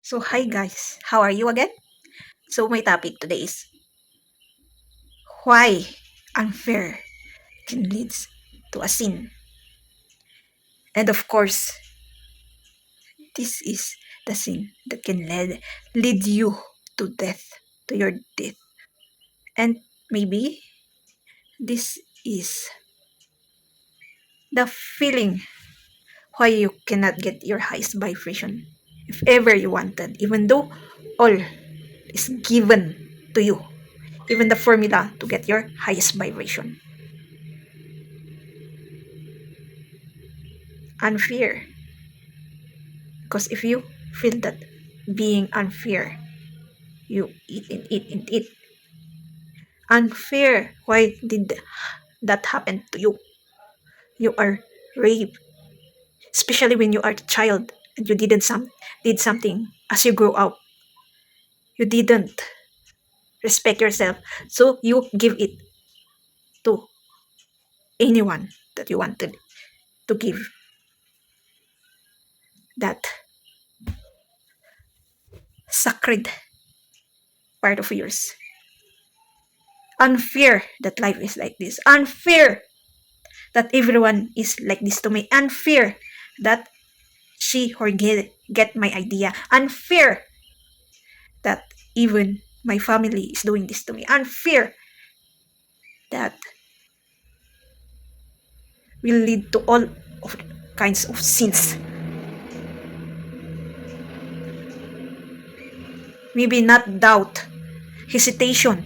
So hi guys, how are you again? So my topic today is why unfair can lead to a sin. And of course, this is the sin that can lead you to death, to your death. And maybe this is the feeling why you cannot get your highest vibration if ever you wanted, even though all is given to you, even the formula to get your highest vibration. Unfair. Because if you feel that being unfair, you eat and eat and eat. Unfair. Why did that happen to you? You are raped, especially when you are a child and you did something as you grow up. You didn't respect yourself, so you give it to anyone that you wanted to give that sacred part of yours. Unfair that life is like this. Unfair that everyone is like this to me. Unfair that she or get my idea. Unfair that even my family is doing this to me. Unfair that will lead to all of kinds of sins. Maybe not doubt, hesitation,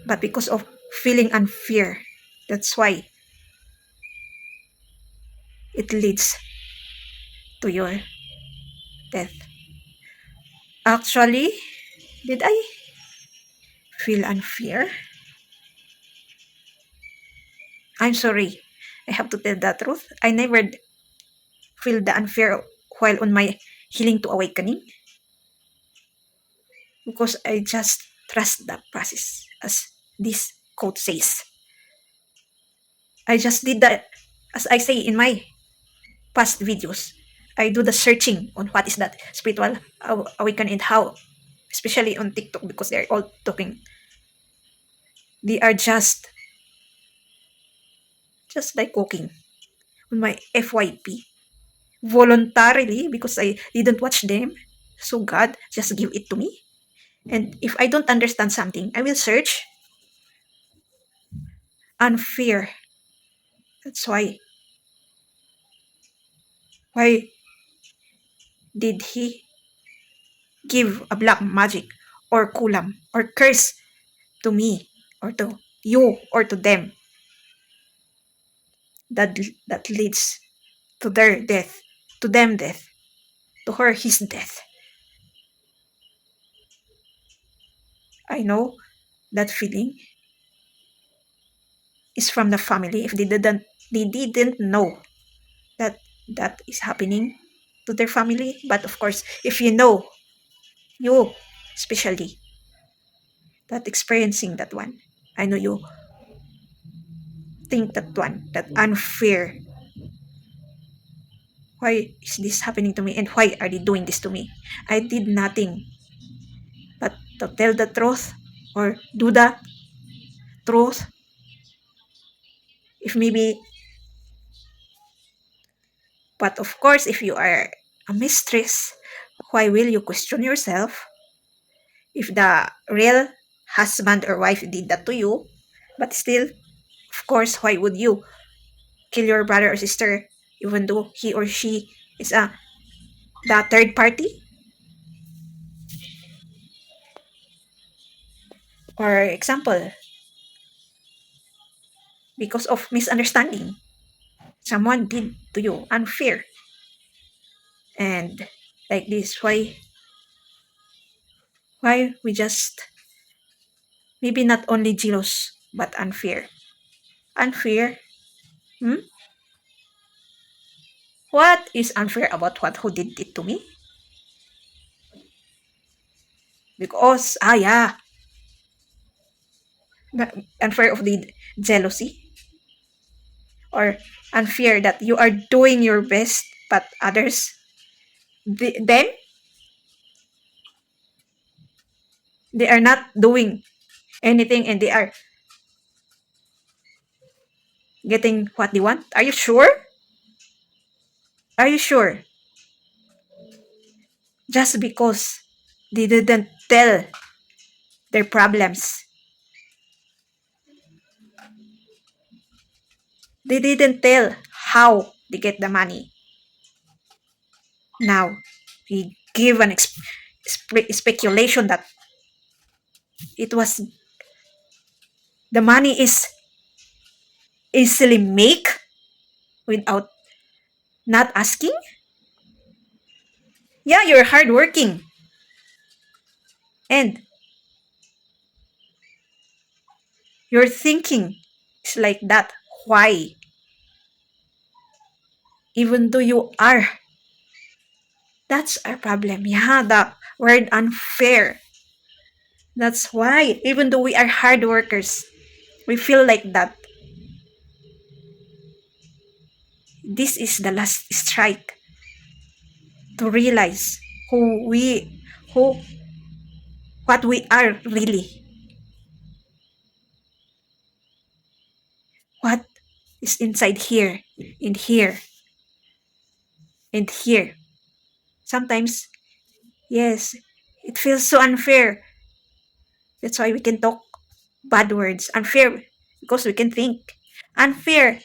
but because of feeling unfair. That's why it leads to your death. Actually, did I feel unfair? I'm sorry. I have to tell the truth. I never feel the unfair while on my healing to awakening because I just trust the process, as this quote says. I just did that, as I say in my past videos. I do the searching on what is that spiritual awakening and how, especially on TikTok because they're all talking. They are just like cooking on my FYP voluntarily because I didn't watch them. So God just give it to me. And if I don't understand something, I will search unfair. That's why did he give a black magic or kulam or curse to me or to you or to them that that leads to their death, to them death, to her his death. I know that feeling is from the family if they didn't know that that is happening to their family. But of course, if you know, you especially that experiencing that one, I know you think that one, that unfair. Why is this happening to me and why are they doing this to me? I did nothing but to tell the truth or do the truth. If maybe, but of course, if you are a mistress, why will you question yourself if the real husband or wife did that to you? But still, of course, why would you kill your brother or sister even though he or she is the third party? For example, because of misunderstanding, someone did to you unfair. And like this, why we just maybe not only jealous but unfair. Unfair? Hmm? What is unfair about what who did it to me? Because yeah, unfair of the jealousy or unfair that you are doing your best but others them They are not doing anything and they are getting what they want. Are you sure? Are you sure? Just because they didn't tell their problems. They didn't tell how they get the money. Now, we give an speculation that it was the money is easily make without not asking. Yeah, you're hardworking and you're thinking it's like that. Why? Even though you are, that's our problem. Yeah, the word unfair. That's why, even though we are hard workers, we feel like that. This is the last strike to realize who, what we are really, what is inside here, in here, and here. Sometimes, yes, it feels so unfair. That's why we can talk bad words. Unfair because we can think. Unfair.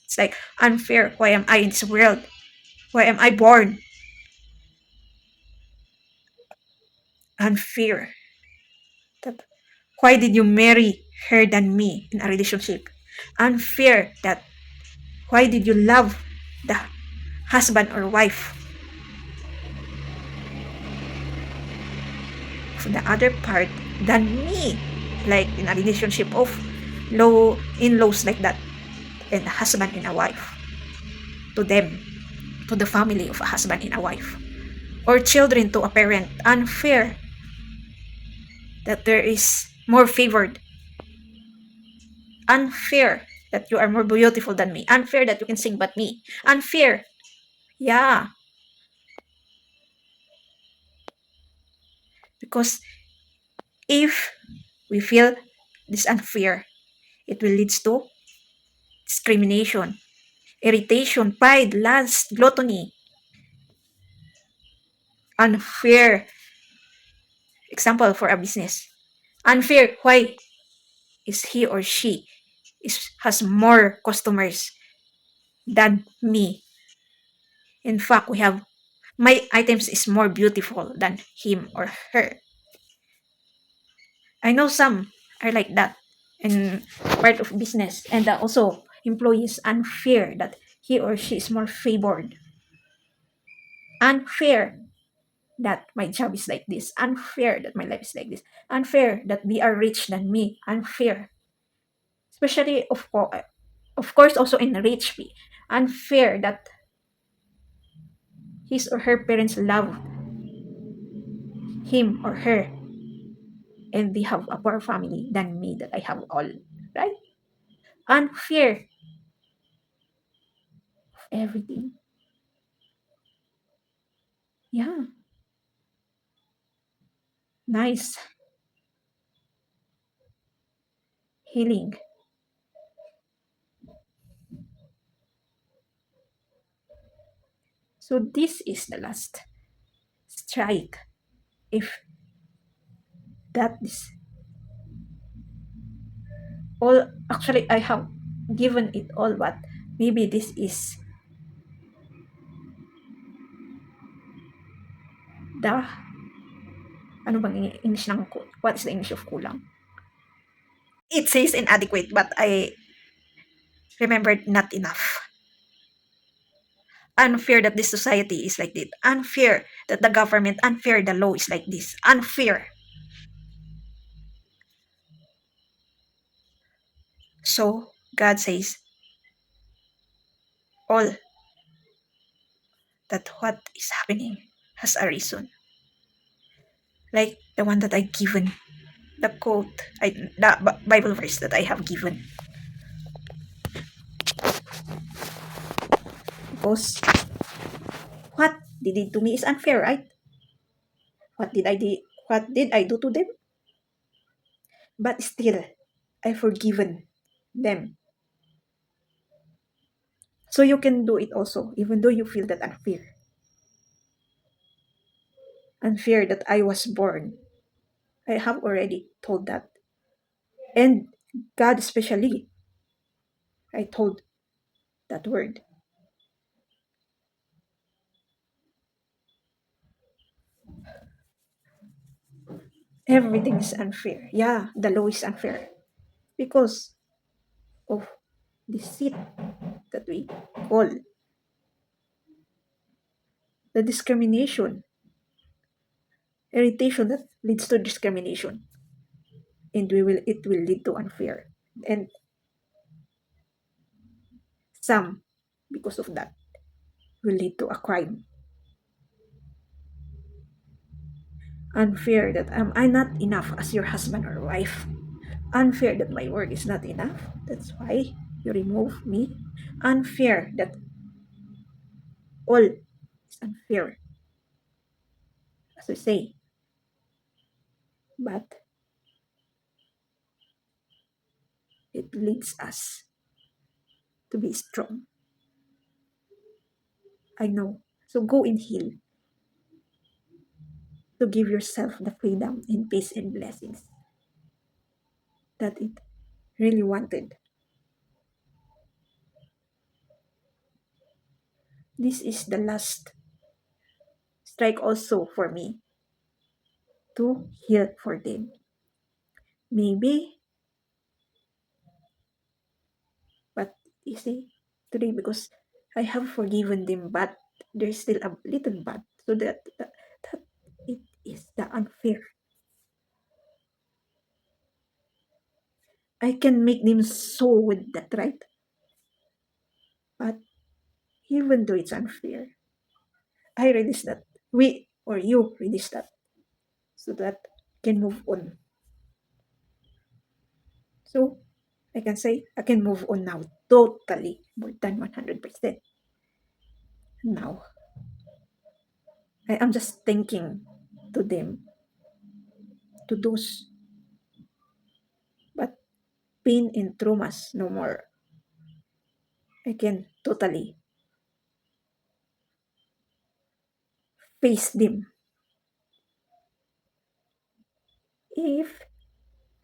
It's like unfair. Why am I in this world? Why am I born? Unfair. That why did you marry her than me in a relationship? Unfair that why did you love the husband or wife of the other part than me? Like in a relationship of low in-laws like that and a husband and a wife to them, to the family of a husband and a wife. Or children to a parent. Unfair that there is more favored. Unfair that you are more beautiful than me. Unfair that you can sing but me. Unfair. Yeah. Because if we feel this unfair, it will lead to discrimination, irritation, pride, lust, gluttony. Unfair. Example for a business. Unfair. Why is he or she has more customers than me? In fact, we have my items is more beautiful than him or her. I know some are like that in part of business and also employees unfair that he or she is more favored. Unfair that my job is like this. Unfair that my life is like this. Unfair that they are rich than me. Unfair. Especially of course also in rich. Unfair that his or her parents love him or her and they have a poor family than me that I have all, right? Unfair of everything. Yeah, nice healing. So this is the last strike. If that is all, actually I have given it all, but maybe this is the ano bang English ng what is the English of kulang? It says inadequate, but I remembered not enough. Unfair that this society is like this. Unfair that the government, unfair the law is like this. Unfair. So God says all that what is happening has a reason. Like the one that I given, the quote, the Bible verse that I have given. Because what they did to me is unfair, right? What did I do? What did I do to them? But still, I forgiven them. So you can do it also, even though you feel that unfair. Unfair that I was born. I have already told that. And God especially, I told that word. Everything is unfair. Yeah, the law is unfair. Because of the seat that we call the discrimination, irritation that leads to discrimination. And it will lead to unfair. And some, because of that, will lead to a crime. Unfair that am I not enough as your husband or wife. Unfair that my work is not enough. That's why you remove me. Unfair that all is unfair, as we say. But it leads us to be strong. I know. So go and heal. To give yourself the freedom and peace and blessings that it really wanted. This is the last strike also for me to heal for them. Maybe, but you see, today because I have forgiven them, but there's still a little but. So that it is the unfair. I can make them so with that, right? But even though it's unfair, I release that. We or you release that so that can move on. So I can say I can move on now totally more than 100%. Now I am just thinking to them, to those, but pain and traumas no more. I can totally face them. If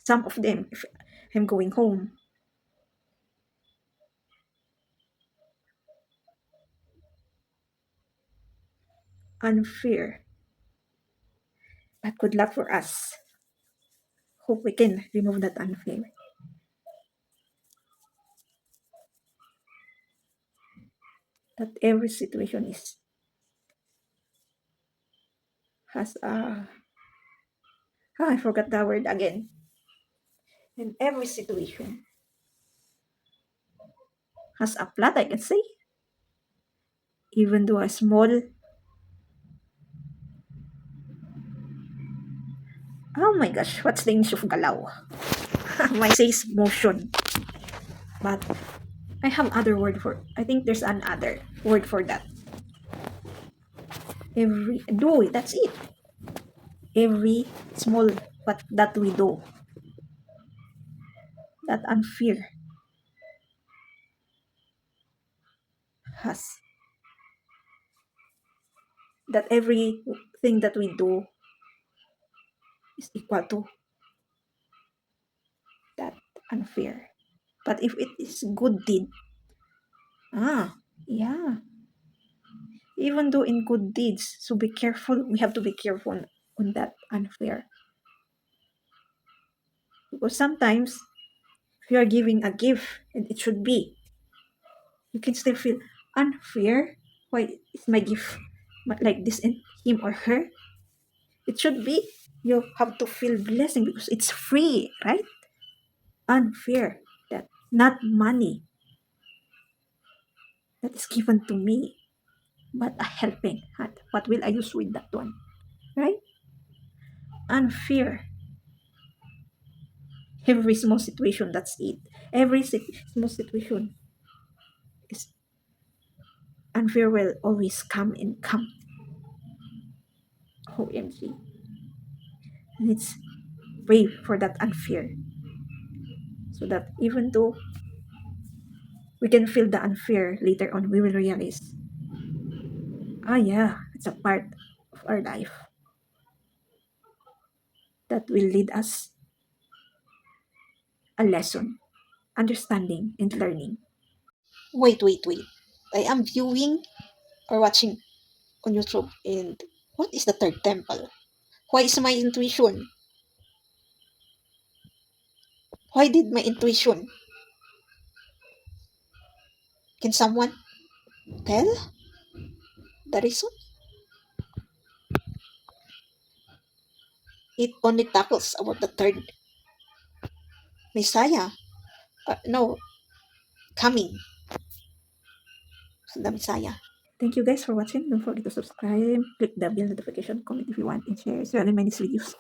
some of them, if I'm going home, unfair, but good luck for us. Hope we can remove that unfair. That every situation is has a I forgot the word again. And every situation has a plot, I can say. Even though a small, oh my gosh, what's the English of galaw? My says motion. But I have other word for, I think there's another word for that. Every, do it, that's it. Every small, but that we do, that unfair has, that everything that we do is equal to that unfair. But if it is good deed, yeah, even though in good deeds, so be careful, we have to be careful on that unfair. Because sometimes, if you are giving a gift, and it should be, you can still feel unfair. Why is my gift like this in him or her? It should be. You have to feel blessing because it's free, right? Unfair. That not money that is given to me, but a helping hand. What will I use with that one? Right? Unfair. Every small situation, that's it. Every small situation is unfair will always come and come. OMG. Let's pray for that unfair, so that even though we can feel the unfair later on, we will realize, yeah, it's a part of our life that will lead us a lesson, understanding, and learning. Wait, wait, wait. I am viewing or watching on YouTube, and what is the third temple? Why is my intuition? Why did my intuition? Can someone tell the reason? It only tackles about the third Messiah. No, coming the Messiah. Thank you guys for watching. Don't forget to subscribe, click the bell notification, comment if you want, and share. See you in my next videos.